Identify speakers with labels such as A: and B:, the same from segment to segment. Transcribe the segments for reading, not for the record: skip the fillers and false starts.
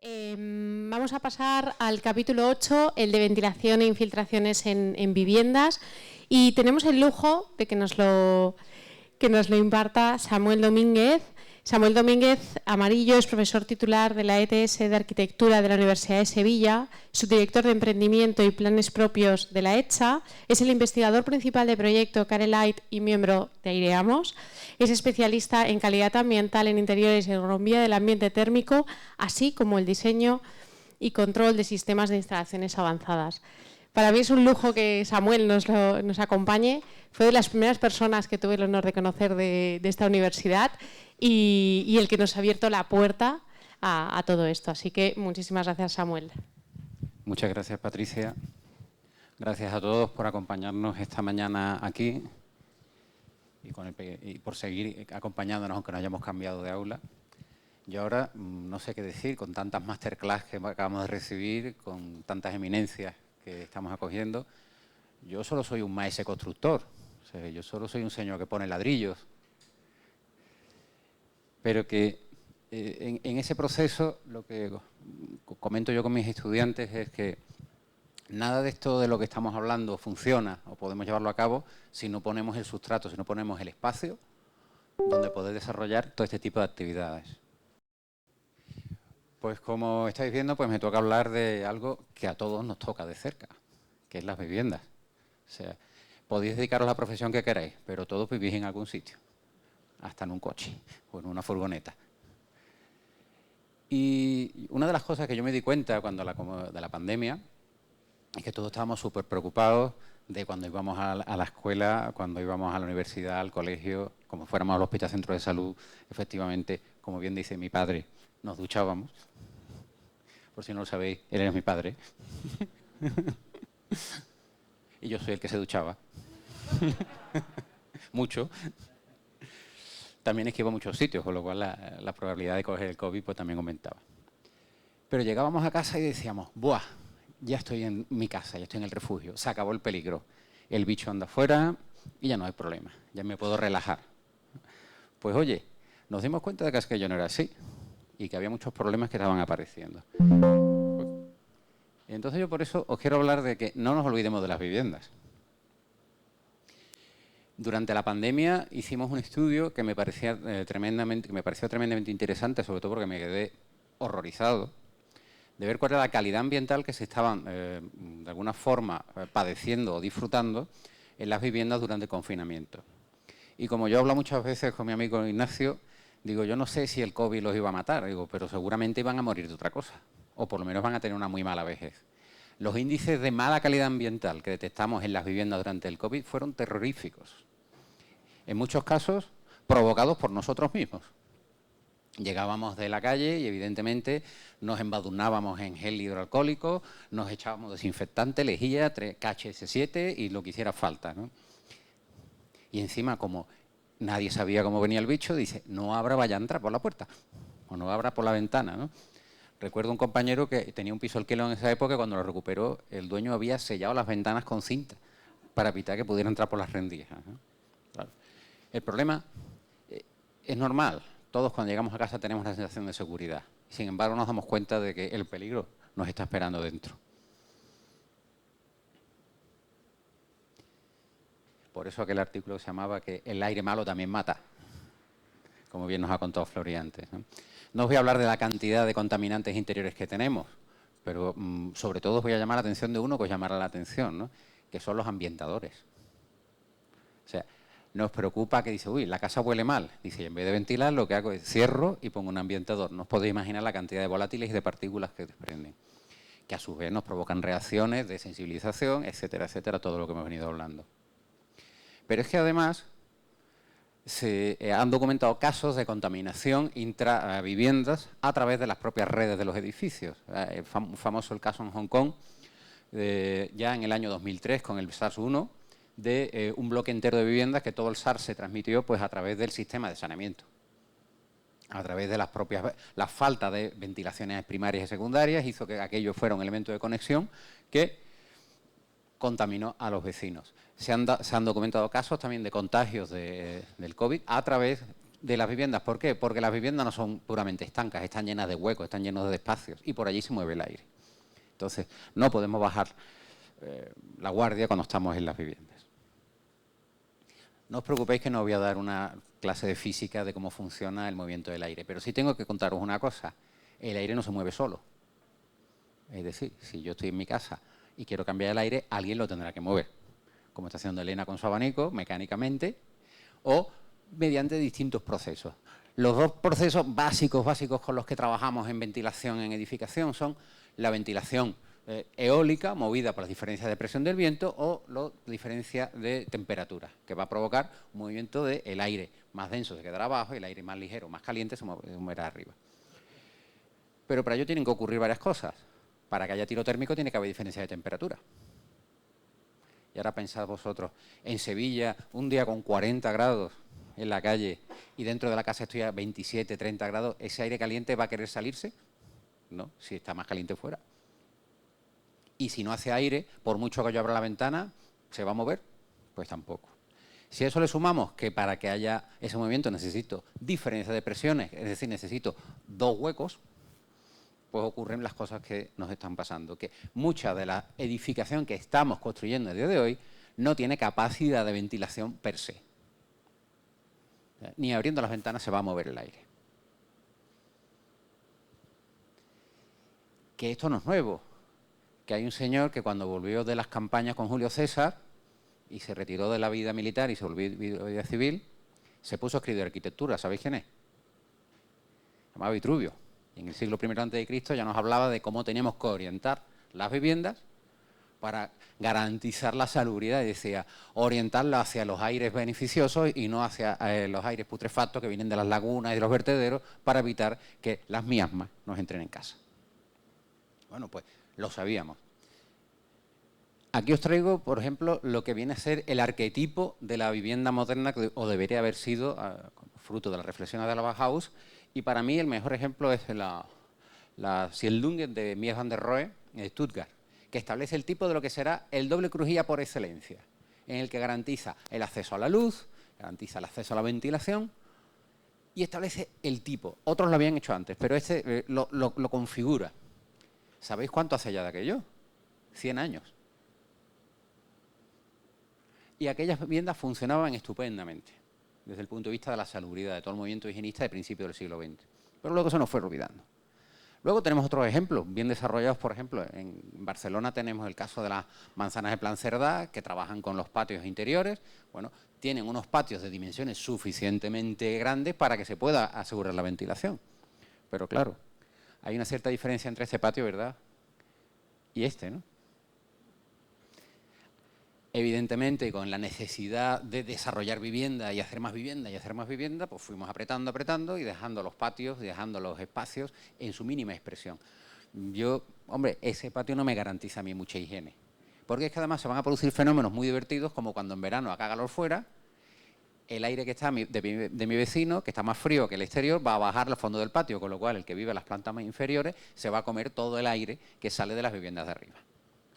A: Vamos a pasar al capítulo 8, el de ventilación e infiltraciones en viviendas, y tenemos el lujo de que nos lo imparta Samuel Domínguez. Samuel Domínguez Amarillo es profesor titular de la ETS de Arquitectura de la Universidad de Sevilla, subdirector de Emprendimiento y Planes Propios de la ETSA, es el investigador principal del proyecto Carelite y miembro de Aireamos, es especialista en calidad ambiental en interiores y ergonomía del ambiente térmico, así como el diseño y control de sistemas de instalaciones avanzadas. Para mí es un lujo que Samuel nos acompañe. Fue de las primeras personas que tuve el honor de conocer de esta universidad y el que nos ha abierto la puerta a todo esto. Así que muchísimas gracias, Samuel.
B: Muchas gracias, Patricia. Gracias a todos por acompañarnos esta mañana aquí y por seguir acompañándonos, aunque nos hayamos cambiado de aula. Yo ahora no sé qué decir con tantas masterclass que acabamos de recibir, con tantas eminencias que estamos acogiendo. Yo solo soy un maese constructor, o sea, yo solo soy un señor que pone ladrillos, pero que en ese proceso lo que comento yo con mis estudiantes es que nada de esto de lo que estamos hablando funciona o podemos llevarlo a cabo si no ponemos el sustrato, si no ponemos el espacio donde poder desarrollar todo este tipo de actividades. Pues como estáis viendo, pues me toca hablar de algo que a todos nos toca de cerca, que es las viviendas. O sea, podéis dedicaros a la profesión que queráis, pero todos vivís en algún sitio, hasta en un coche o en una furgoneta. Y una de las cosas que yo me di cuenta de la pandemia es que todos estábamos súper preocupados de cuando íbamos a la escuela, cuando íbamos a la universidad, al colegio, como fuéramos al hospital, centro de salud. Efectivamente, como bien dice mi padre, nos duchábamos. Por si no lo sabéis, él era mi padre. Y yo soy el que se duchaba. Mucho. También es que iba a muchos sitios, con lo cual la probabilidad de coger el COVID pues también aumentaba. Pero llegábamos a casa y decíamos, ¡buah! Ya estoy en mi casa, ya estoy en el refugio, se acabó el peligro. El bicho anda afuera y ya no hay problema, ya me puedo relajar. Pues oye, nos dimos cuenta de que aquello no era así y que había muchos problemas que estaban apareciendo. Entonces yo por eso os quiero hablar de que no nos olvidemos de las viviendas. Durante la pandemia hicimos un estudio que me pareció tremendamente interesante, sobre todo porque me quedé horrorizado de ver cuál era la calidad ambiental que se estaban, de alguna forma, padeciendo o disfrutando en las viviendas durante el confinamiento. Y como yo hablo muchas veces con mi amigo Ignacio, digo, yo no sé si el COVID los iba a matar, digo, pero seguramente iban a morir de otra cosa, o por lo menos van a tener una muy mala vejez. Los índices de mala calidad ambiental que detectamos en las viviendas durante el COVID fueron terroríficos. En muchos casos, provocados por nosotros mismos. Llegábamos de la calle y evidentemente nos embadurnábamos en gel hidroalcohólico, nos echábamos desinfectante, lejía, KHS7 y lo que hiciera falta, ¿no? Y encima, como nadie sabía cómo venía el bicho, dice, no abra, vaya a entrar por la puerta, o no abra por la ventana, ¿no? Recuerdo un compañero que tenía un piso alquilado en esa época, cuando lo recuperó, el dueño había sellado las ventanas con cinta para evitar que pudiera entrar por las rendijas, ¿no? Claro. El problema es normal. Todos cuando llegamos a casa tenemos una sensación de seguridad. Sin embargo, nos damos cuenta de que el peligro nos está esperando dentro. Por eso aquel artículo se llamaba que el aire malo también mata, como bien nos ha contado Flori antes, ¿no? No os voy a hablar de la cantidad de contaminantes interiores que tenemos, pero sobre todo os voy a llamar la atención de uno que os llamará la atención, ¿no? Que son los ambientadores. O sea, nos preocupa que dice, uy, la casa huele mal. Dice, y en vez de ventilar, lo que hago es cierro y pongo un ambientador. No os podéis imaginar la cantidad de volátiles y de partículas que desprenden, que a su vez nos provocan reacciones de sensibilización, etcétera, etcétera, todo lo que hemos venido hablando. Pero es que además se han documentado casos de contaminación intraviviendas a través de las propias redes de los edificios. Famoso el caso en Hong Kong, ya en el año 2003 con el SARS-1, de un bloque entero de viviendas que todo el SARS se transmitió pues a través del sistema de saneamiento, a través de la falta de ventilaciones primarias y secundarias, hizo que aquello fuera un elemento de conexión que contaminó a los vecinos. Se han documentado casos también de contagios del COVID a través de las viviendas. ¿Por qué? Porque las viviendas no son puramente estancas, están llenas de huecos, están llenas de espacios y por allí se mueve el aire. Entonces, no podemos bajar la guardia cuando estamos en las viviendas. No os preocupéis que no os voy a dar una clase de física de cómo funciona el movimiento del aire, pero sí tengo que contaros una cosa. El aire no se mueve solo. Es decir, si yo estoy en mi casa y quiero cambiar el aire, alguien lo tendrá que mover, como está haciendo Elena con su abanico, mecánicamente, o mediante distintos procesos. Los dos procesos básicos con los que trabajamos en ventilación en edificación son la ventilación eólica, movida por las diferencias de presión del viento, o la diferencia de temperatura, que va a provocar un movimiento del aire más denso se quedará abajo y el aire más ligero, más caliente se moverá arriba. Pero para ello tienen que ocurrir varias cosas. Para que haya tiro térmico tiene que haber diferencia de temperatura. Y ahora pensad vosotros, en Sevilla, un día con 40 grados en la calle y dentro de la casa estoy a 27, 30 grados, ¿ese aire caliente va a querer salirse? No, si está más caliente fuera. Y si no hace aire, por mucho que yo abra la ventana, ¿se va a mover? Pues tampoco. Si a eso le sumamos que para que haya ese movimiento necesito diferencia de presiones, es decir, necesito dos huecos, pues ocurren las cosas que nos están pasando, que mucha de la edificación que estamos construyendo a día de hoy no tiene capacidad de ventilación per se. Ni abriendo las ventanas se va a mover el aire. Que esto no es nuevo, que hay un señor que cuando volvió de las campañas con Julio César y se retiró de la vida militar y se volvió a la vida civil, se puso a escribir arquitectura. ¿Sabéis quién es? Se llamaba Vitruvio. Y en el siglo I a.C. ya nos hablaba de cómo teníamos que orientar las viviendas para garantizar la salubridad. Y decía, orientarla hacia los aires beneficiosos y no hacia los aires putrefactos que vienen de las lagunas y de los vertederos para evitar que las miasmas nos entren en casa. Bueno, pues lo sabíamos. Aquí os traigo, por ejemplo, lo que viene a ser el arquetipo de la vivienda moderna, o debería haber sido, fruto de las reflexiones de la Bauhaus. Y para mí el mejor ejemplo es la Siedlungen de Mies van der Rohe en Stuttgart, que establece el tipo de lo que será el doble crujía por excelencia, en el que garantiza el acceso a la luz, garantiza el acceso a la ventilación y establece el tipo. Otros lo habían hecho antes, pero este lo configura. ¿Sabéis cuánto hace ya de aquello? 100 años. Y aquellas viviendas funcionaban estupendamente, desde el punto de vista de la salubridad, de todo el movimiento higienista de principios del siglo XX. Pero luego se nos fue olvidando. Luego tenemos otros ejemplos bien desarrollados, por ejemplo, en Barcelona tenemos el caso de las manzanas de Plan Cerdá, que trabajan con los patios interiores. Bueno, tienen unos patios de dimensiones suficientemente grandes para que se pueda asegurar la ventilación. Pero claro, hay una cierta diferencia entre este patio, ¿verdad?, y este, ¿no? Evidentemente, con la necesidad de desarrollar vivienda y hacer más vivienda, pues fuimos apretando y dejando los patios y dejando los espacios en su mínima expresión. Hombre, ese patio no me garantiza a mí mucha higiene, porque es que además se van a producir fenómenos muy divertidos, como cuando en verano haga calor fuera, el aire que está de mi vecino, que está más frío que el exterior, va a bajar al fondo del patio, con lo cual el que vive en las plantas más inferiores se va a comer todo el aire que sale de las viviendas de arriba,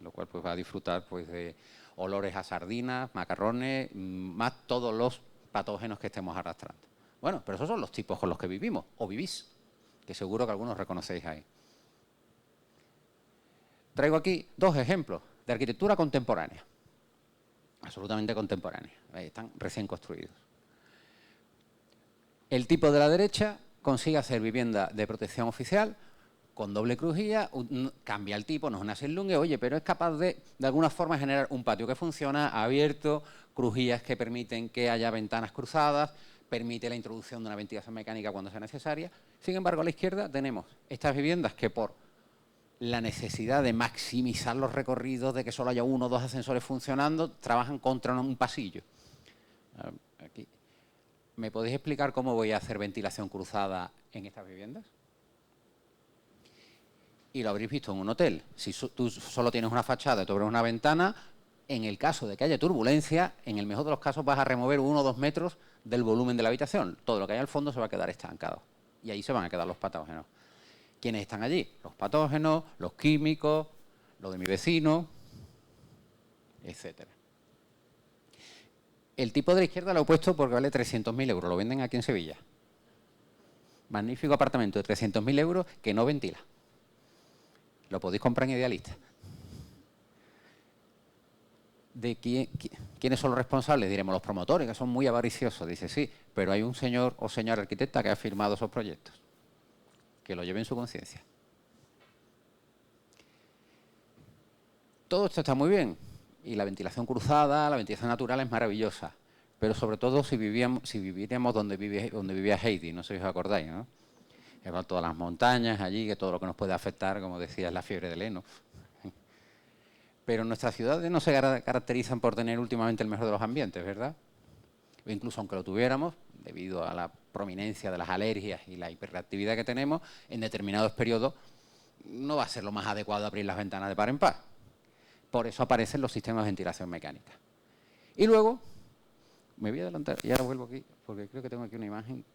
B: lo cual pues va a disfrutar pues de olores a sardinas, macarrones, más todos los patógenos que estemos arrastrando. Bueno, pero esos son los tipos con los que vivimos, o vivís, que seguro que algunos reconocéis ahí. Traigo aquí dos ejemplos de arquitectura contemporánea, absolutamente contemporánea, están recién construidos. El tipo de la derecha consigue hacer vivienda de protección oficial, con doble crujía, cambia el tipo, no es una Siedlunge, oye, pero es capaz de alguna forma generar un patio que funciona, abierto, crujías que permiten que haya ventanas cruzadas, permite la introducción de una ventilación mecánica cuando sea necesaria. Sin embargo, a la izquierda tenemos estas viviendas que por la necesidad de maximizar los recorridos, de que solo haya uno o dos ascensores funcionando, trabajan contra un pasillo. Aquí. ¿Me podéis explicar cómo voy a hacer ventilación cruzada en estas viviendas? Y lo habréis visto en un hotel. Si tú solo tienes una fachada y tú abres una ventana, en el caso de que haya turbulencia, en el mejor de los casos vas a remover 1 o 2 metros del volumen de la habitación. Todo lo que hay al fondo se va a quedar estancado. Y ahí se van a quedar los patógenos. ¿Quiénes están allí? Los patógenos, los químicos, lo de mi vecino, etcétera. El tipo de la izquierda lo he puesto porque vale 300.000 euros. Lo venden aquí en Sevilla. Magnífico apartamento de 300.000 euros que no ventila. Lo podéis comprar en Idealista. ¿De quiénes son los responsables? Diremos los promotores, que son muy avariciosos. Dice, sí, pero hay un señor o señora arquitecta que ha firmado esos proyectos. Que lo lleve en su conciencia. Todo esto está muy bien. Y la ventilación cruzada, la ventilación natural es maravillosa. Pero sobre todo si viviéramos donde vivía Heidi, no sé si os acordáis, ¿no? Todas las montañas allí, que todo lo que nos puede afectar, como decía, es la fiebre del heno. Pero nuestras ciudades no se caracterizan por tener últimamente el mejor de los ambientes, ¿verdad? O incluso aunque lo tuviéramos, debido a la prominencia de las alergias y la hiperreactividad que tenemos, en determinados periodos no va a ser lo más adecuado abrir las ventanas de par en par. Por eso aparecen los sistemas de ventilación mecánica. Y luego, me voy a adelantar y ahora vuelvo aquí, porque creo que tengo aquí una imagen.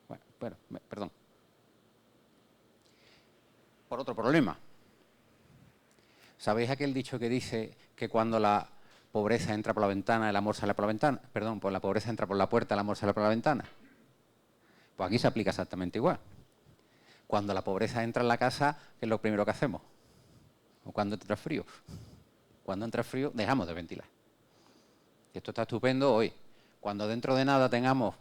B: Bueno, perdón. Por otro problema. ¿Sabéis aquel dicho que dice que cuando la pobreza entra por la ventana, el amor sale por la ventana? Perdón, pues la pobreza entra por la puerta, el amor sale por la ventana. Pues aquí se aplica exactamente igual. Cuando la pobreza entra en la casa, ¿qué es lo primero que hacemos? O cuando entra frío. Cuando entra frío, dejamos de ventilar. Esto está estupendo hoy. Cuando dentro de nada tengamos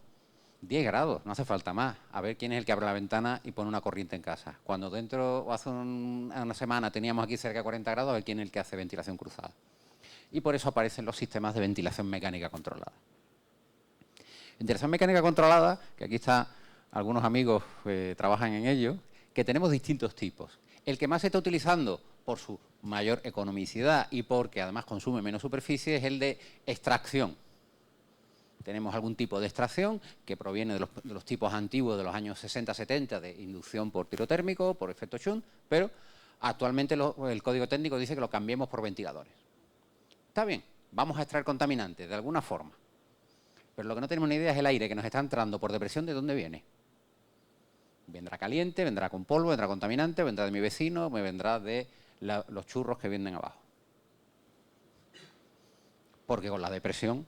B: 10 grados, no hace falta más. A ver quién es el que abre la ventana y pone una corriente en casa. Cuando dentro, o hace una semana, teníamos aquí cerca de 40 grados, a ver quién es el que hace ventilación cruzada. Y por eso aparecen los sistemas de ventilación mecánica controlada. Ventilación mecánica controlada, que aquí están algunos amigos que trabajan en ello, que tenemos distintos tipos. El que más se está utilizando por su mayor economicidad y porque además consume menos superficie es el de extracción. Tenemos algún tipo de extracción que proviene de los tipos antiguos de los años 60-70 de inducción por tiro térmico, por efecto Schunck, pero actualmente el código técnico dice que lo cambiemos por ventiladores. Está bien, vamos a extraer contaminantes de alguna forma, pero lo que no tenemos ni idea es el aire que nos está entrando por depresión, ¿de dónde viene? Vendrá caliente, vendrá con polvo, vendrá contaminante, vendrá de mi vecino, me vendrá de los churros que vienen abajo. Porque con la depresión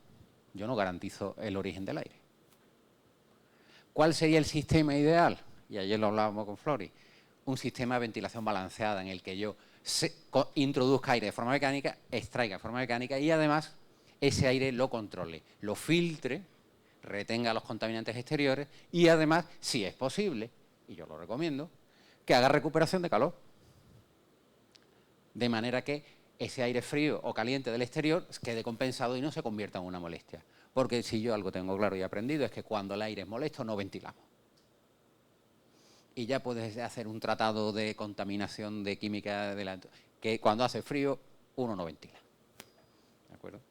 B: yo no garantizo el origen del aire. ¿Cuál sería el sistema ideal? Y ayer lo hablábamos con Flori. Un sistema de ventilación balanceada en el que yo introduzca aire de forma mecánica, extraiga de forma mecánica y además ese aire lo controle, lo filtre, retenga los contaminantes exteriores y además, si es posible, y yo lo recomiendo, que haga recuperación de calor. De manera que ese aire frío o caliente del exterior quede compensado y no se convierta en una molestia. Porque si yo algo tengo claro y aprendido es que cuando el aire es molesto no ventilamos. Y ya puedes hacer un tratado de contaminación de química que cuando hace frío uno no ventila. ¿De acuerdo?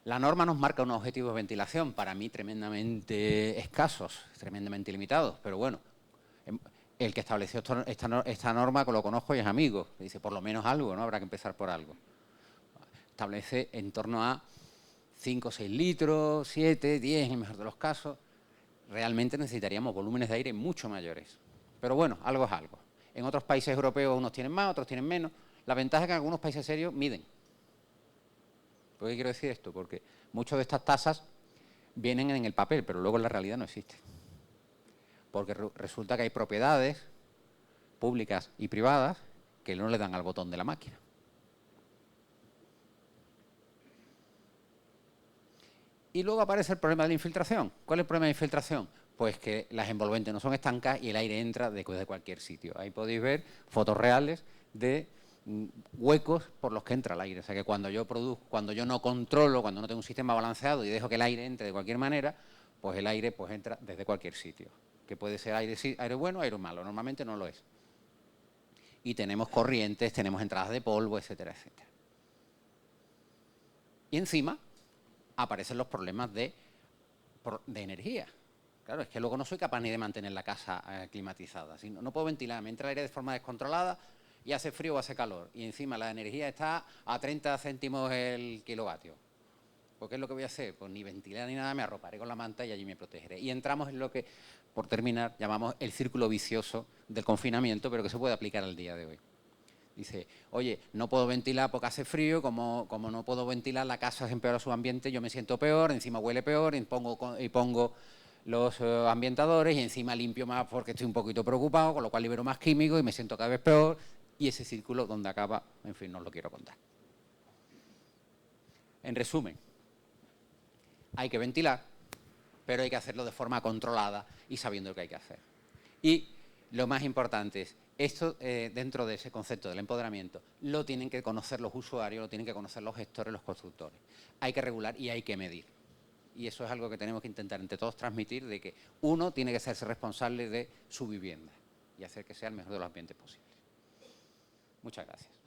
B: La norma nos marca unos objetivos de ventilación, para mí tremendamente escasos, tremendamente limitados, pero bueno, el que estableció esta norma lo conozco y es amigo. Dice, por lo menos algo, ¿no? Habrá que empezar por algo. Establece en torno a 5 o 6 litros, 7, 10 en el mejor de los casos. Realmente necesitaríamos volúmenes de aire mucho mayores. Pero bueno, algo es algo. En otros países europeos unos tienen más, otros tienen menos. La ventaja es que en algunos países serios miden. ¿Por qué quiero decir esto? Porque muchas de estas tasas vienen en el papel, pero luego en la realidad no existen. Porque resulta que hay propiedades públicas y privadas que no le dan al botón de la máquina. Y luego aparece el problema de la infiltración. ¿Cuál es el problema de la infiltración? Pues que las envolventes no son estancas y el aire entra de cualquier sitio. Ahí podéis ver fotos reales de huecos por los que entra el aire. O sea que cuando yo no controlo, cuando no tengo un sistema balanceado y dejo que el aire entre de cualquier manera, pues el aire pues entra desde cualquier sitio. Que puede ser aire bueno o aire malo. Normalmente no lo es. Y tenemos corrientes, tenemos entradas de polvo, etcétera, etcétera. Y encima aparecen los problemas de energía. Claro, es que luego no soy capaz ni de mantener la casa climatizada. No puedo ventilar, me entra el aire de forma descontrolada y hace frío o hace calor. Y encima la energía está a 30 céntimos el kilovatio. ¿Pues qué es lo que voy a hacer? Pues ni ventilar ni nada, me arroparé con la manta y allí me protegeré. Y entramos en lo que, por terminar, llamamos el círculo vicioso del confinamiento, pero que se puede aplicar al día de hoy. Dice, oye, no puedo ventilar porque hace frío, como no puedo ventilar, la casa se empeora su ambiente, yo me siento peor, encima huele peor, y pongo los ambientadores y encima limpio más porque estoy un poquito preocupado, con lo cual libero más químicos y me siento cada vez peor, y ese círculo donde acaba, en fin, no os lo quiero contar. En resumen, hay que ventilar, pero hay que hacerlo de forma controlada y sabiendo lo que hay que hacer. Y lo más importante es, esto dentro de ese concepto del empoderamiento, lo tienen que conocer los usuarios, lo tienen que conocer los gestores, los constructores. Hay que regular y hay que medir. Y eso es algo que tenemos que intentar entre todos transmitir, de que uno tiene que hacerse responsable de su vivienda y hacer que sea el mejor de los ambientes posibles. Muchas gracias.